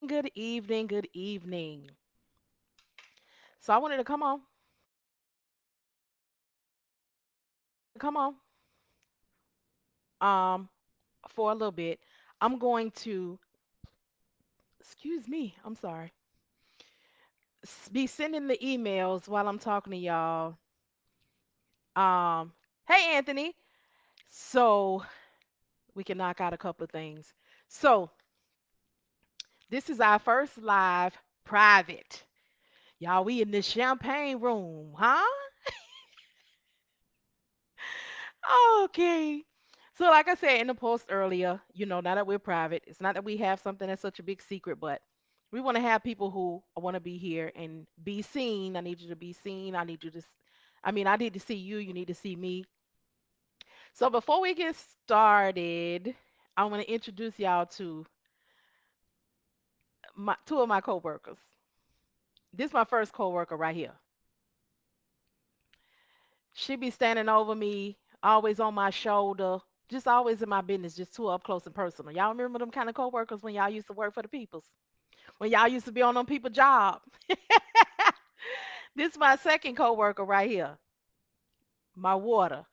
Good evening, good evening. So I wanted to come on, um, for a little bit. I'm going to, excuse me, I'm sorry, be sending the emails while I'm talking to y'all. Um, hey Anthony, so we can knock out a couple of things. So this is our first live private. Y'all, we in the champagne room, huh? Okay. So, like I said in the post earlier, now that we're private, it's not that we have something that's such a big secret, but we want to have people who want to be here and be seen. I need you to be seen. I need you to, I mean, I need to see you. You need to see me. So, before we get started, I want to introduce y'all to two of my coworkers. This is my first coworker right here. She be standing over me, always on my shoulder, just always in my business, just too up close and personal. Y'all remember them kind of coworkers when y'all used to work for the peoples? When y'all used to be on them people job. This is my second coworker right here. My water.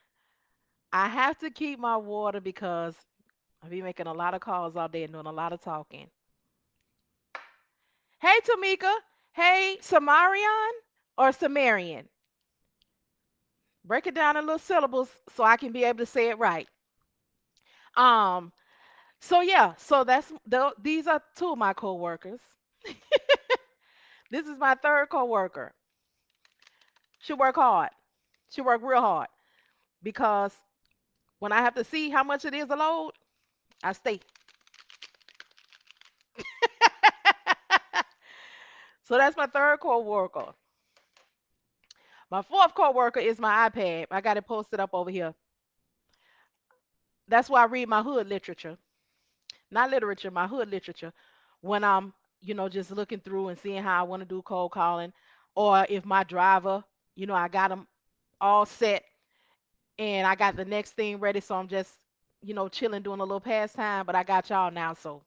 I have to keep my water because I be making a lot of calls all day and doing a lot of talking. Hey Tamika. Hey Samarian or Samarian. Break it down in little syllables so I can be able to say it right. Um, So yeah, so these are two of my coworkers. This is my third coworker. She work hard. She work real hard because when I have to see how much it is a load, I stay. So that's my third coworker. My fourth coworker is my iPad. I got it posted up over here. That's why I read my hood literature, not literature, my hood literature, when I'm just looking through and seeing how I want to do cold calling, or if my driver, I got them all set and I got the next thing ready, so I'm just, chilling, doing a little pastime. But I got y'all now. So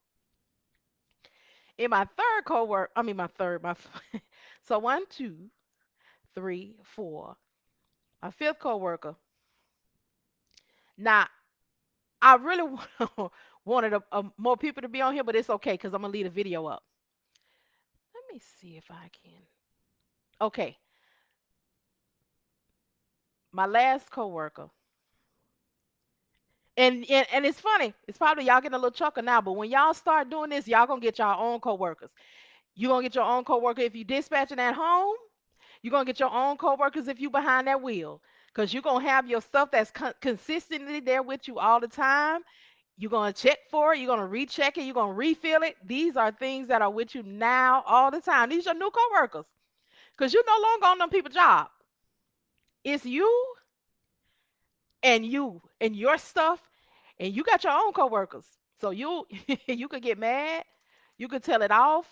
in my third coworker, I mean my third, so one, two, three, four. My fifth coworker. Now I really wanted more people to be on here, but it's okay because I'm gonna leave the video up. Let me see if I can. Okay, my last coworker. And it's funny. It's probably y'all getting a little chuckle now, but when y'all start doing this, y'all gonna get y'all own coworkers. You're gonna get your own coworker if you dispatching at home. You're gonna get your own coworkers if you behind that wheel. Cause you're gonna have your stuff that's consistently there with you all the time. You're gonna check for it, you're gonna recheck it, you're gonna refill it. These are things that are with you now all the time. These are new coworkers. Cause you're no longer on them people's job. It's you and your stuff, and you got your own coworkers. So you you could get mad, you could tell it off.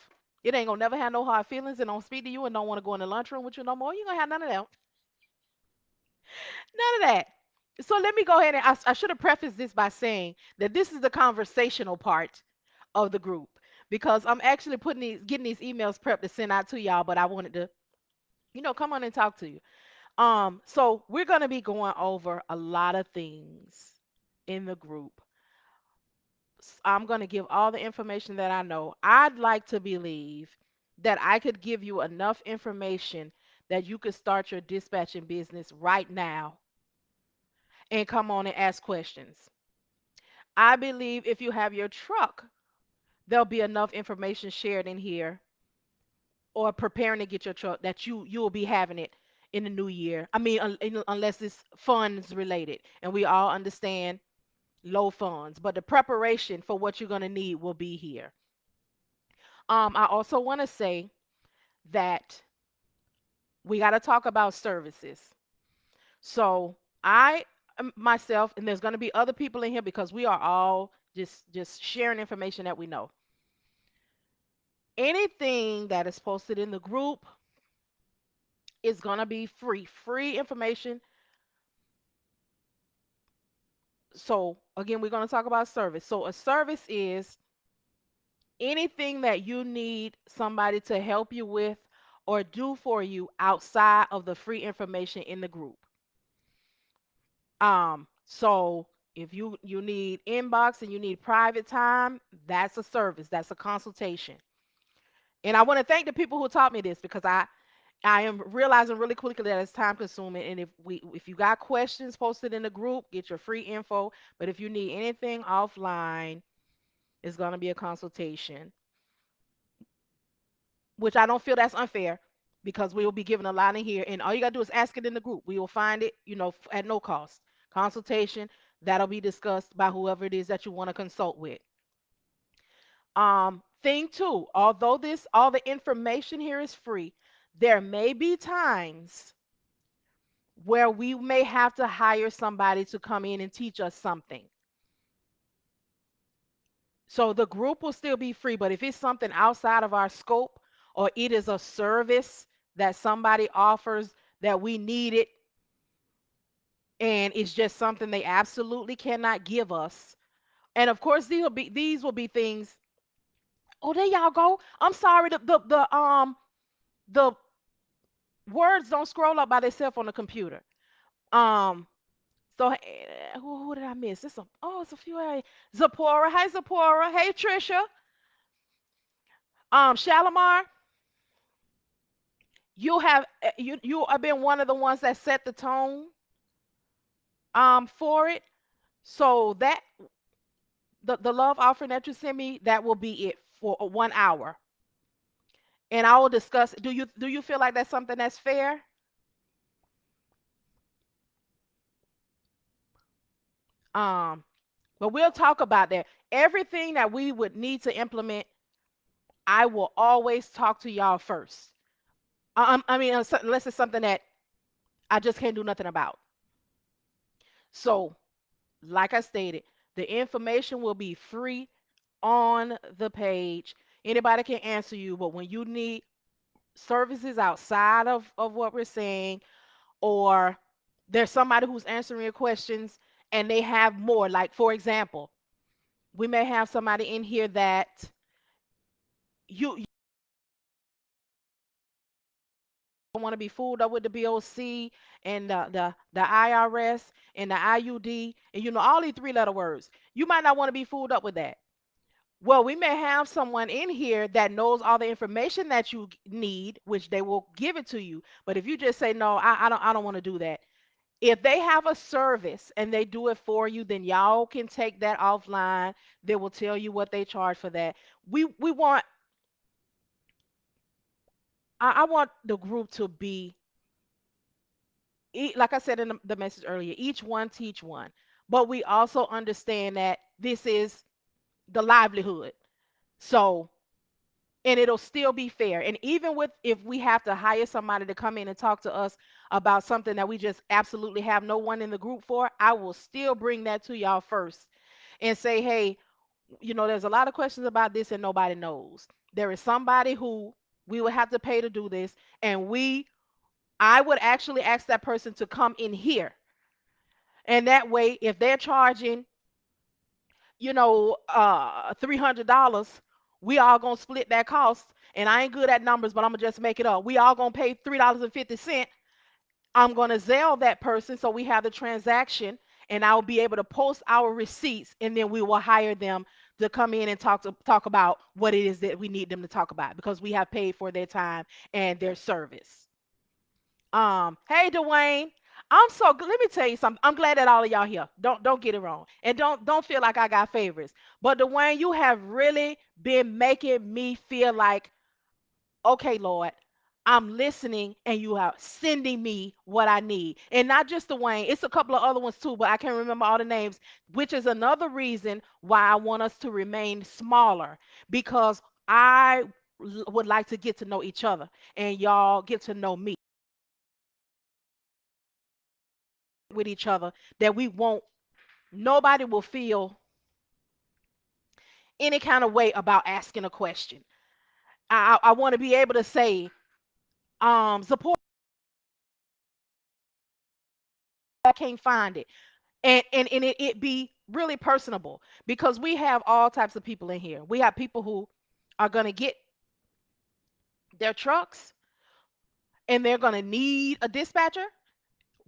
It ain't gonna never have no hard feelings and don't speak to you and don't want to go in the lunchroom with you no more. You gonna have none of that. None of that. So let me go ahead and I should have prefaced this by saying that this is the conversational part of the group because I'm actually getting these emails prepped to send out to y'all, but I wanted to, come on and talk to you. So we're gonna be going over a lot of things in the group. I'm going to give all the information that I know. I'd like to believe that I could give you enough information that you could start your dispatching business right now and come on and ask questions. I believe if you have your truck, there'll be enough information shared in here or preparing to get your truck that you'll be having it in the new year. I mean, unless it's funds related, and we all understand low funds, but the preparation for what you're going to need will be here. I also want to say that we got to talk about services. So myself, and there's going to be other people in here because we are all just sharing information that we know. Anything that is posted in the group is going to be free information. So again, we're going to talk about service. So a service is Anything that you need somebody to help you with or do for you outside of the free information in the group. So if you need inbox and you need private time, that's a service, that's a consultation. And I want to thank the people who taught me this because I am realizing really quickly that it's time consuming. And if you got questions, posted in the group, get your free info. But if you need anything offline, it's gonna be a consultation, which I don't feel that's unfair because we will be given a lot in here, and all you gotta do is ask it in the group. We will find it, at no cost. Consultation that'll be discussed by whoever it is that you want to consult with. Thing two, although this all the information here is free, there may be times where we may have to hire somebody to come in and teach us something. So the group will still be free, but if it's something outside of our scope or it is a service that somebody offers that we need it and it's just something they absolutely cannot give us. And of course these will be things. Oh, there y'all go. I'm sorry, the words don't scroll up by themselves on the computer. Um so who did I miss? It's a few. Zipporah. Hey Zipporah. Hey Trisha. Shalimar, you have been one of the ones that set the tone for it. So that the love offering that you send me, that will be it for 1 hour. And I will discuss. Do you feel like that's something that's fair? Um, but we'll talk about that. Everything that we would need to implement, I will always talk to y'all first. I mean, unless it's something that I just can't do nothing about. So, like I stated, the information will be free on the page. Anybody can answer you, but when you need services outside of what we're saying, or there's somebody who's answering your questions and they have more, like for example, we may have somebody in here that you don't want to be fooled up with the BOC and the IRS and the IUD and all these three-letter words. You might not want to be fooled up with that. Well, we may have someone in here that knows all the information that you need, which they will give it to you. But if you just say no, I don't want to do that. If they have a service and they do it for you, then y'all can take that offline. They will tell you what they charge for that. We want I want the group to be like I said in the message earlier, each one teach one. But we also understand that this is the livelihood. So and it'll still be fair. And even with if we have to hire somebody to come in and talk to us about something that we just absolutely have no one in the group for, I will still bring that to y'all first and say, hey, there's a lot of questions about this and nobody knows. There is somebody who we would have to pay to do this, and I would actually ask that person to come in here. And that way, if they're charging $300, we all gonna split that cost. And I ain't good at numbers, but I'm gonna just make it up. We all gonna pay $3.50. I'm gonna Zelle that person so we have the transaction, and I'll be able to post our receipts, and then we will hire them to come in and talk about what it is that we need them to talk about because we have paid for their time and their service. Hey Dwayne, let me tell you something. I'm glad that all of y'all here. Don't get it wrong. And don't feel like I got favorites. But Dwayne, you have really been making me feel like, okay, Lord, I'm listening and you are sending me what I need. And not just Dwayne, it's a couple of other ones too, but I can't remember all the names, which is another reason why I want us to remain smaller because would like to get to know each other and y'all get to know me with each other, that we won't nobody will feel any kind of way about asking a question. I want to be able to say, support, I can't find it. And it be really personable because we have all types of people in here. We have people who are going to get their trucks and they're going to need a dispatcher,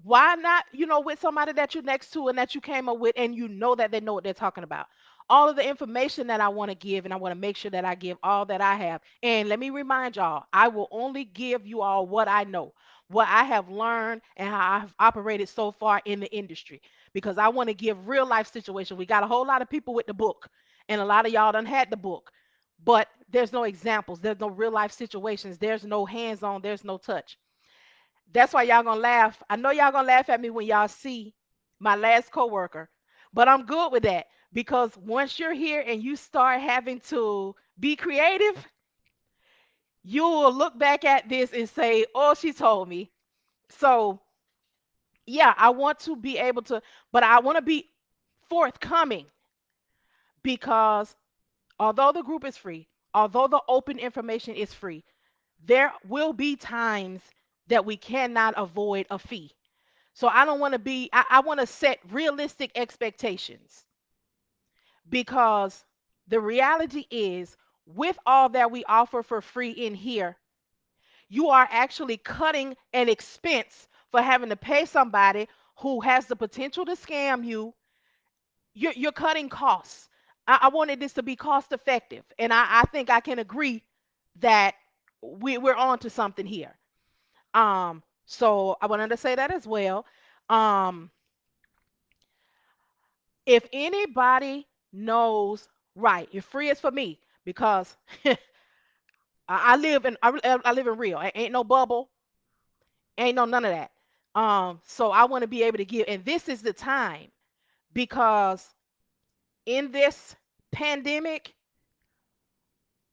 why not, with somebody that you're next to and that you came up with and you know that they know what they're talking about? All of the information that I want to give, and I want to make sure that I give all that I have. And let me remind y'all, I will only give you all what I know, what I have learned, and how I've operated so far in the industry. Because I want to give real life situations. We got a whole lot of people with the book, and a lot of y'all done had the book, but there's no examples, there's no real life situations, there's no hands on, there's no touch. That's why y'all gonna laugh. I know y'all gonna laugh at me when y'all see my last coworker, but I'm good with that because once you're here and you start having to be creative, you will look back at this and say, "Oh, she told me." So yeah, I want to be able to, but I want to be forthcoming because although the group is free, although the open information is free, there will be times that we cannot avoid a fee. So I don't want to be, I want to set realistic expectations because the reality is, with all that we offer for free in here, you are actually cutting an expense for having to pay somebody who has the potential to scam you. You're cutting costs. I wanted this to be cost effective, and I think I can agree that we're on to something here. So I wanted to say that as well. Um, if anybody knows, right, you're free as for me because I live in I live in real. Ain't no bubble, ain't no none of that. So I want to be able to give, and this is the time because in this pandemic,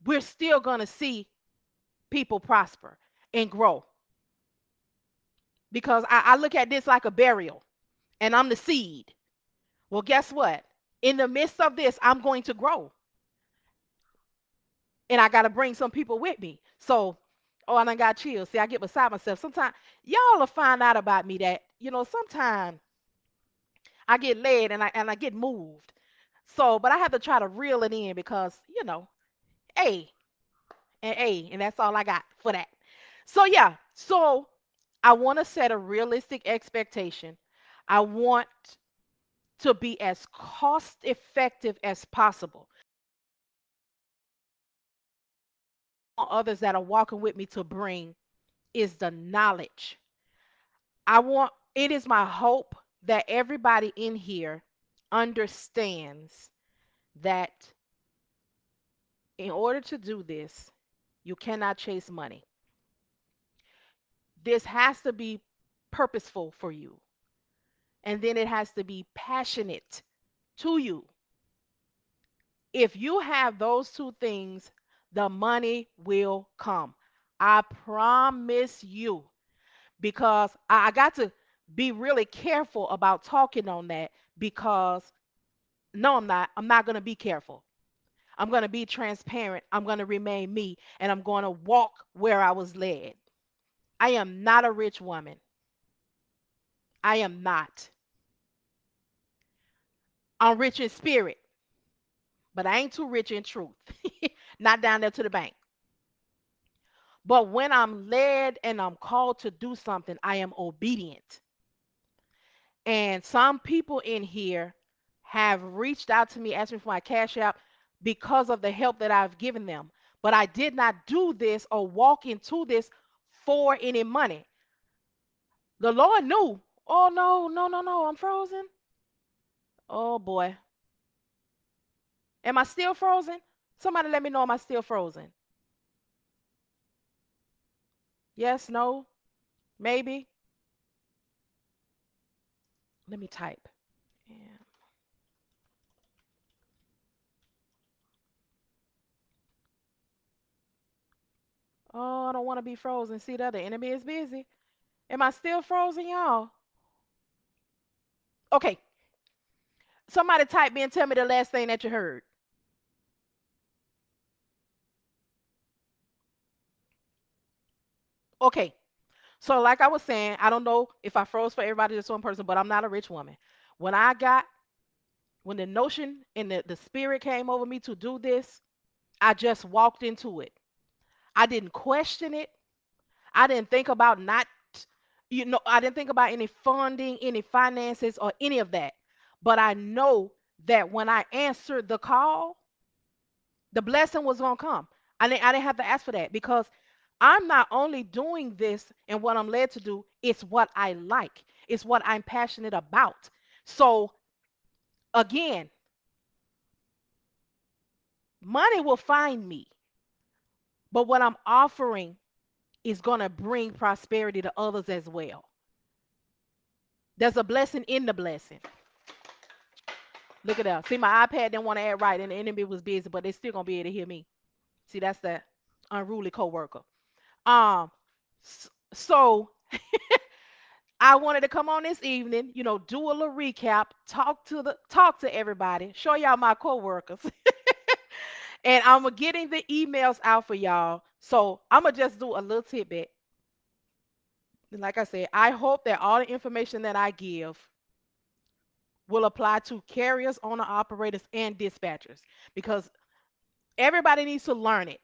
we're still gonna see people prosper and grow because I look at this like a burial, and I'm the seed. Well, guess what? In the midst of this, I'm going to grow, and I got to bring some people with me. So, oh, and I got chills. See, I get beside myself. Sometimes y'all will find out about me that sometimes I get led and I get moved. So, but I have to try to reel it in because hey and that's all I got for that. So yeah, so I want to set a realistic expectation. I want to be as cost effective as possible. Others that are walking with me to bring is the knowledge. It is my hope that everybody in here understands that in order to do this, you cannot chase money. This has to be purposeful for you, and then it has to be passionate to you. If you have those two things, the money will come. I promise you. Because I got to be really careful about talking on that because no, I'm not. I'm not going to be careful. I'm going to be transparent. I'm going to remain me and I'm going to walk where I was led. I am not a rich woman. I am not. I'm rich in spirit, but I ain't too rich in truth. Not down there to the bank. But when I'm led and I'm called to do something, I am obedient. And some people in here have reached out to me, asked me for my cash app because of the help that I've given them. But I did not do this or walk into this for any money. The Lord knew. Oh, no, no, no, no, I'm frozen. Oh, boy. Am I still frozen? Somebody let me know, am I still frozen? Yes, no, maybe. Let me type. Yeah. Oh, I don't want to be frozen. See that the enemy is busy. Am I still frozen, y'all? Okay. Somebody type me and tell me the last thing that you heard. Okay. So, like I was saying, I don't know if I froze for everybody, just one person, but I'm not a rich woman. When I got, when the notion and the spirit came over me to do this, I just walked into it. I didn't question it. I didn't think about not, I didn't think about any funding, any finances, or any of that. But I know that when I answered the call, the blessing was going to come. I didn't have to ask for that because I'm not only doing this and what I'm led to do, it's what I like, it's what I'm passionate about. So, again, money will find me, but what I'm offering is going to bring prosperity to others as well. There's a blessing in the blessing. Look at that. See, my iPad didn't want to add right, and the enemy was busy, but they still gonna be able to hear me. See, that's that unruly coworker. Um, so I wanted to come on this evening, do a little recap, talk to everybody, show y'all my coworkers, and I'm getting the emails out for y'all. So I'm gonna just do a little tidbit. And like I said, I hope that all the information that I give will apply to carriers, owner operators, and dispatchers because everybody needs to learn it.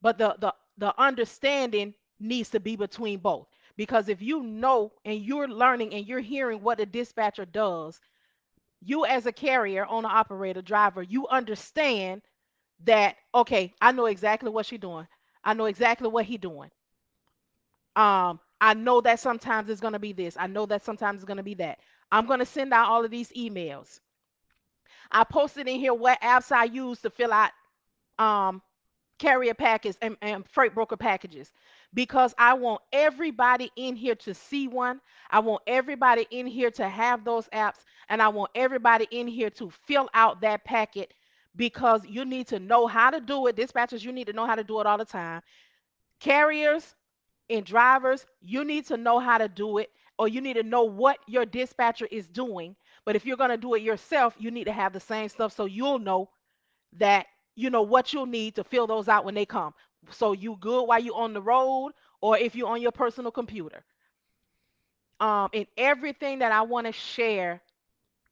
But the understanding needs to be between both. Because if you know and you're learning and you're hearing what the dispatcher does, you as a carrier, owner, operator, driver, you understand that, okay, I know exactly what she's doing. I know exactly what he's doing. I know that sometimes it's gonna be this. I know that sometimes it's gonna be that. I'm gonna send out all of these emails. I posted in here what apps I use to fill out um carrier package and freight broker packages because I want everybody in here to see one. I want everybody in here to have those apps, and I want everybody in here to fill out that packet because you need to know how to do it. Dispatchers, you need to know how to do it all the time. Carriers and drivers, you need to know how to do it, or you need to know what your dispatcher is doing. But if you're going to do it yourself, you need to have the same stuff so you'll know that you know what you'll need to fill those out when they come. So you good while you on the road or if you're on your personal computer. And everything that I want to share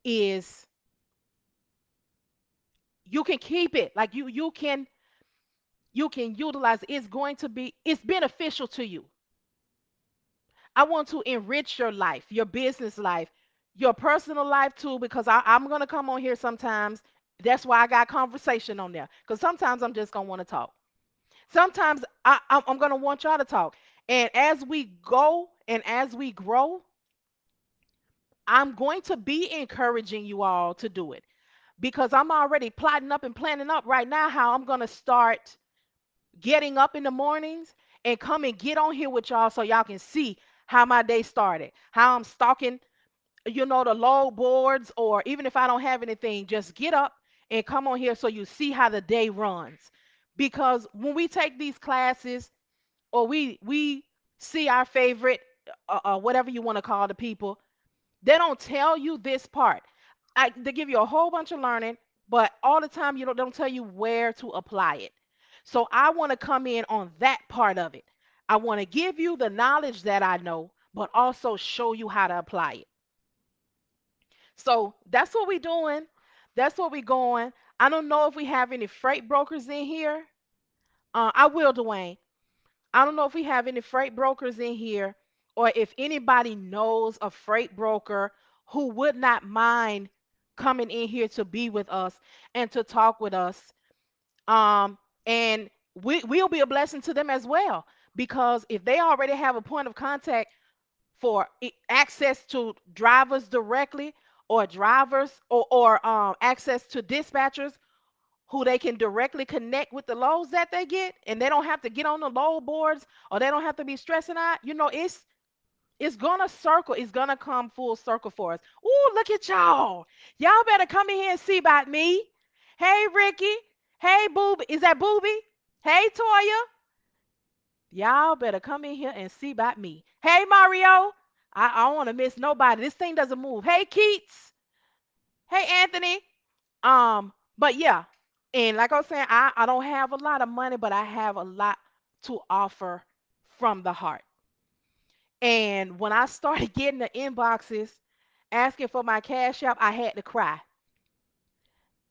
is you can keep it. Like you can utilize it. It's beneficial to you. I want to enrich your life, your business life, your personal life too, because I'm gonna come on here sometimes. That's why I got conversation on there. Because sometimes I'm just gonna want to talk. Sometimes I'm going to want y'all to talk. And as we go and as we grow, I'm going to be encouraging you all to do it because I'm already plotting up and planning up right now how I'm going to start getting up in the mornings and come and get on here with y'all so y'all can see how my day started, how I'm stalking, the load boards, or even if I don't have anything, just get up and come on here so you see how the day runs. Because when we take these classes, or we see our favorite whatever you want to call the people, they don't tell you this part. They give you a whole bunch of learning, but all the time you don't tell you where to apply it. So I want to come in on that part of it. I want to give you the knowledge that I know, but also show you how to apply it. So that's what we're doing. That's what we're going. I don't know if we have any freight brokers in here. I will, Dwayne. I don't know if we have any freight brokers in here or if anybody knows a freight broker who would not mind coming in here to be with us and to talk with us. And we'll be a blessing to them as well because if they already have a point of contact for access to drivers directly or drivers or access to dispatchers who they can directly connect with the loads that they get and they don't have to get on the load boards or they don't have to be stressing out, it's gonna circle, it's gonna come full circle for us. Ooh, look at y'all. Y'all better come in here and see about me. Hey Ricky. Hey Booby. Is that Booby? Hey Toya. Y'all better come in here and see about me. Hey Mario. I don't want to miss nobody. This thing doesn't move. Hey Keats. Hey Anthony. But yeah, and like I was saying, I don't have a lot of money, but I have a lot to offer from the heart. And when I started getting the inboxes asking for my cash app, I had to cry.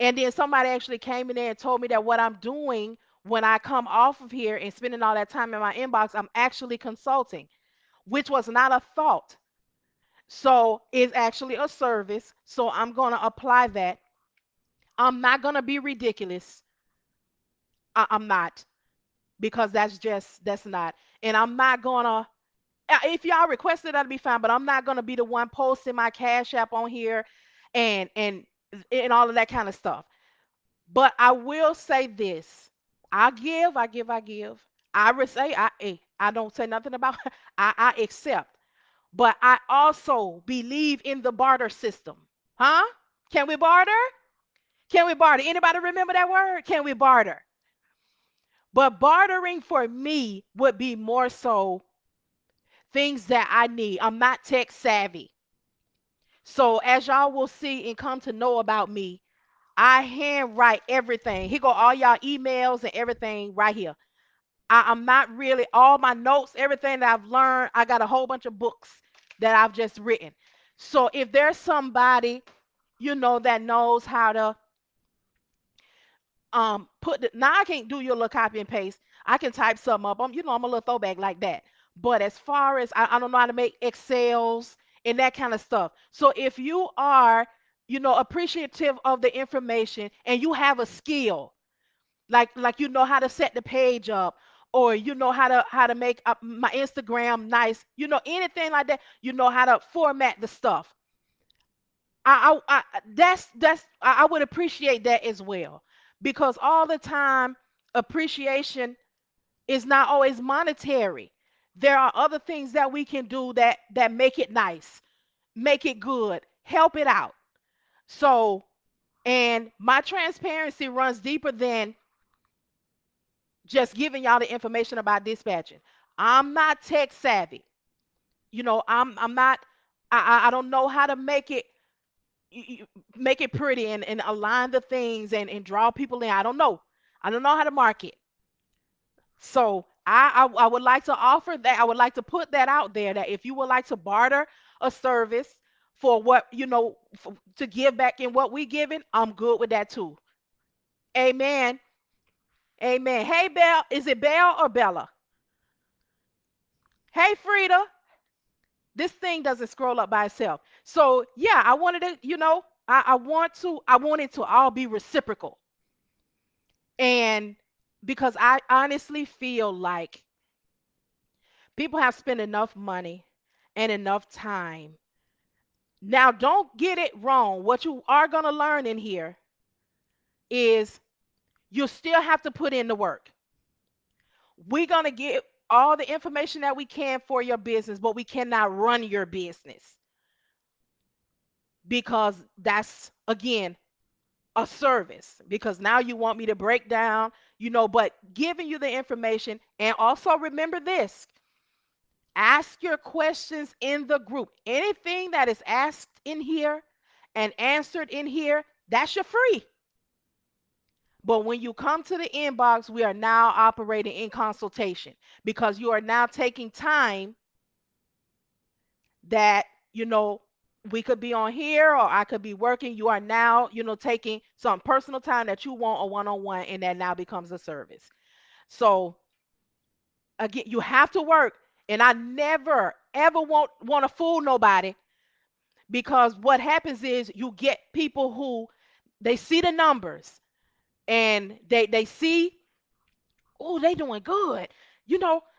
And then somebody actually came in there and told me that what I'm doing when I come off of here and spending all that time in my inbox, I'm actually consulting, which was not a thought. So it's actually a service. So I'm going to apply that. I'm not going to be ridiculous. I'm not, because that's not. And I'm not going to, if y'all request it, that'll be fine. But I'm not going to be the one posting my Cash App on here and all of that kind of stuff. But I will say this: I give, I give, I give. I don't say nothing about. I accept, but I also believe in the barter system. Huh? Can we barter? Can we barter? Anybody remember that word? Can we barter? But bartering for me would be more so things that I need. I'm not tech savvy. So as y'all will see and come to know about me, I handwrite everything. Here go all y'all emails and everything right here. I'm not really all my notes, everything that I've learned. I got a whole bunch of books that I've just written. So if there's somebody, that knows how to now I can't do your little copy and paste. I can type something up. I'm a little throwback like that. But as far as I don't know how to make Excels and that kind of stuff. So if you are, appreciative of the information and you have a skill, like you know how to set the page up, or you know how to make up my Instagram nice, anything like that, you know how to format the stuff. I would appreciate that as well, because all the time appreciation is not always monetary. There are other things that we can do that make it nice, make it good, help it out. So, and my transparency runs deeper than just giving y'all the information about dispatching. I'm not tech savvy. I'm not. I don't know how to make it pretty and align the things and draw people in. I don't know. I don't know how to market. So I would like to offer that. I would like to put that out there, that if you would like to barter a service for what to give back in what we giving, I'm good with that too. Amen. Amen. Hey Belle, is it Belle or Bella? Hey Frida, this thing doesn't scroll up by itself. So yeah, I wanted to, I want it to all be reciprocal. And because I honestly feel like people have spent enough money and enough time. Now, don't get it wrong. What you are going to learn in here is you still have to put in the work. We're going to get all the information that we can for your business, but we cannot run your business, because that's, again, a service. Because now you want me to break down, but giving you the information. And also remember this: ask your questions in the group. Anything that is asked in here and answered in here, that's your free. But when you come to the inbox, we are now operating in consultation, because you are now taking time that, we could be on here or I could be working. You are now, taking some personal time that you want a one on one, and that now becomes a service. So, again, you have to work. And I never, ever want to fool nobody, because what happens is you get people who they see the numbers and they see, oh, they doing good.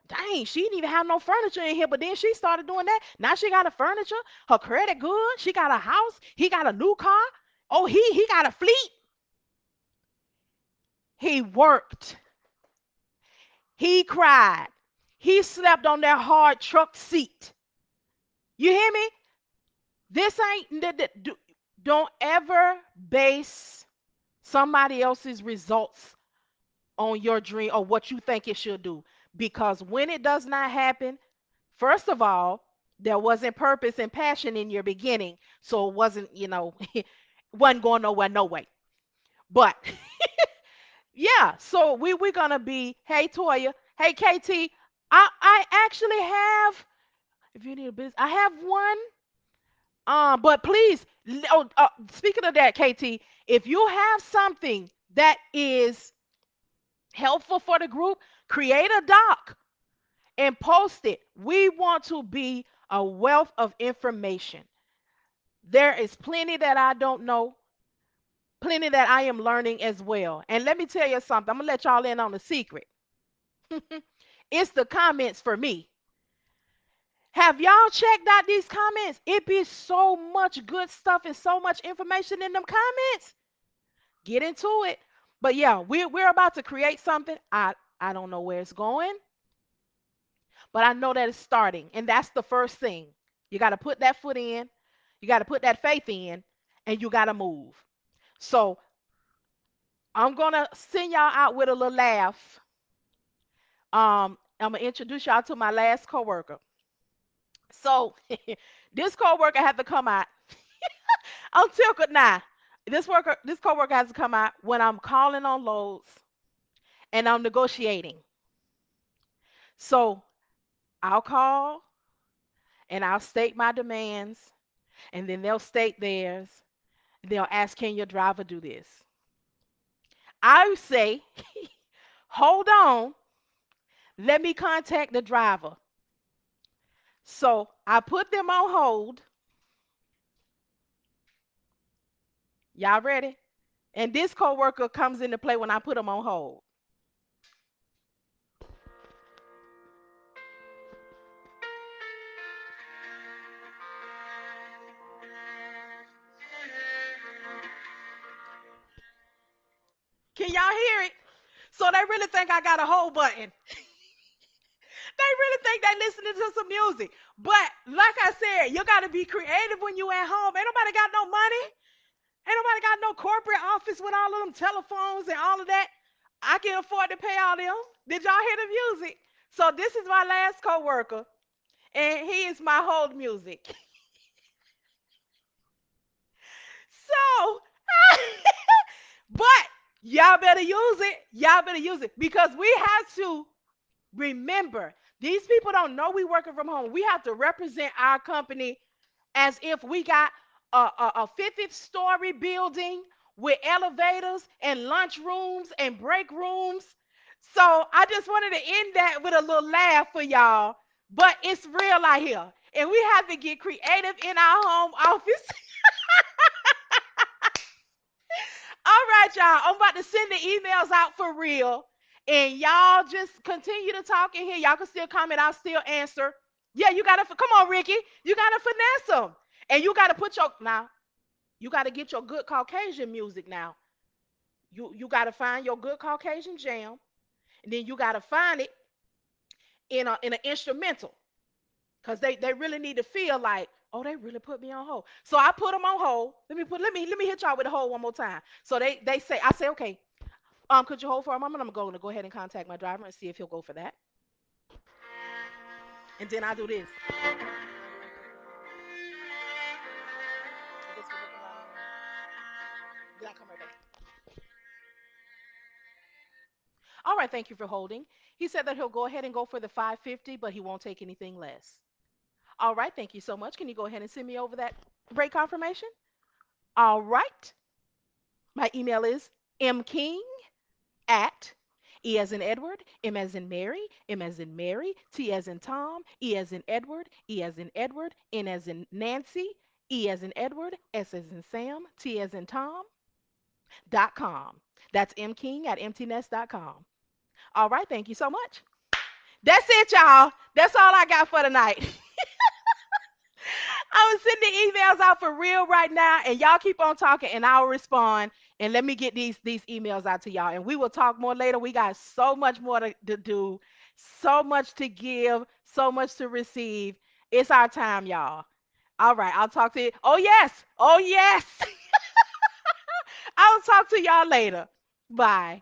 Dang, she didn't even have no furniture in here, but then she started doing that. Now she got a furniture, her credit good, she got a house, he got a new car. Oh, he got a fleet. He worked, he cried, he slept on that hard truck seat. You hear me? This ain't don't ever base somebody else's results on your dream or what you think it should do. Because when it does not happen, first of all, there wasn't purpose and passion in your beginning. So it wasn't, wasn't going nowhere, no way. But yeah, so we're gonna be, hey Toya, hey KT, I actually have, if you need a business, I have one But please, speaking of that, KT, if you have something that is helpful for the group, create a doc and post it. We want to be a wealth of information. There is plenty that I don't know, plenty that I am learning as well. And let me tell you something. I'm gonna let y'all in on a secret. It's the comments for me. Have y'all checked out these comments? It be so much good stuff and so much information in them comments. Get into it. But yeah, we're about to create something. I don't know where it's going, but I know that it's starting, and that's the first thing. You got to put that foot in, you got to put that faith in, and you got to move. So I'm gonna send y'all out with a little laugh. I'm gonna introduce y'all to my last coworker. So this coworker had to come out. I'm tickled now. This coworker has to come out when I'm calling on loads and I'm negotiating. So I'll call and I'll state my demands, and then they'll state theirs. They'll ask, can your driver do this? I say, hold on, let me contact the driver. So I put them on hold. Y'all ready? And this coworker comes into play when I put them on hold. Can y'all hear it? So they really think I got a hold button. They really think they listening to some music. But like I said, you got to be creative when you at home. Ain't nobody got no money. Ain't nobody got no corporate office with all of them telephones and all of that. I can afford to pay all them. Did y'all hear the music? So this is my last coworker, and he is my hold music. So, but y'all better use it. Y'all better use it because we have to remember these people don't know we working from home. We have to represent our company as if we got a 50th story building with elevators and lunch rooms and break rooms. So I just wanted to end that with a little laugh for y'all. But it's real out here. And we have to get creative in our home office. All right, y'all. I'm about to send the emails out for real. And y'all just continue to talk in here. Y'all can still comment. I'll still answer. Yeah, you gotta come on, Ricky. You gotta finesse them. And you gotta put your now, you gotta get your good Caucasian music now. You gotta find your good Caucasian jam, and then you gotta find it in an instrumental. Cause they really need to feel like, oh, they really put me on hold. So I put them on hold. Let me hit y'all with the hold one more time. So they say, I say, okay, could you hold for a moment? I'm going to go ahead and contact my driver and see if he'll go for that. And then I do this. Then I come right back. All right, thank you for holding. He said that he'll go ahead and go for the 550, but he won't take anything less. All right, thank you so much. Can you go ahead and send me over that rate confirmation? All right. My email is mking at E as in Edward, M as in Mary, M as in Mary, T as in Tom, E as in Edward, E as in Edward, N as in Nancy, E as in Edward, S as in Sam, T as in Tom, .com. That's mking at emptynest.com. All right, thank you so much. That's it, y'all. That's all I got for tonight. I'm sending emails out for real right now, and y'all keep on talking, and I'll respond. And let me get these emails out to y'all, and we will talk more later. We got so much more to do, so much to give, so much to receive. It's our time, y'all. All right, I'll talk to you. Oh yes, oh yes. I'll talk to y'all later. Bye.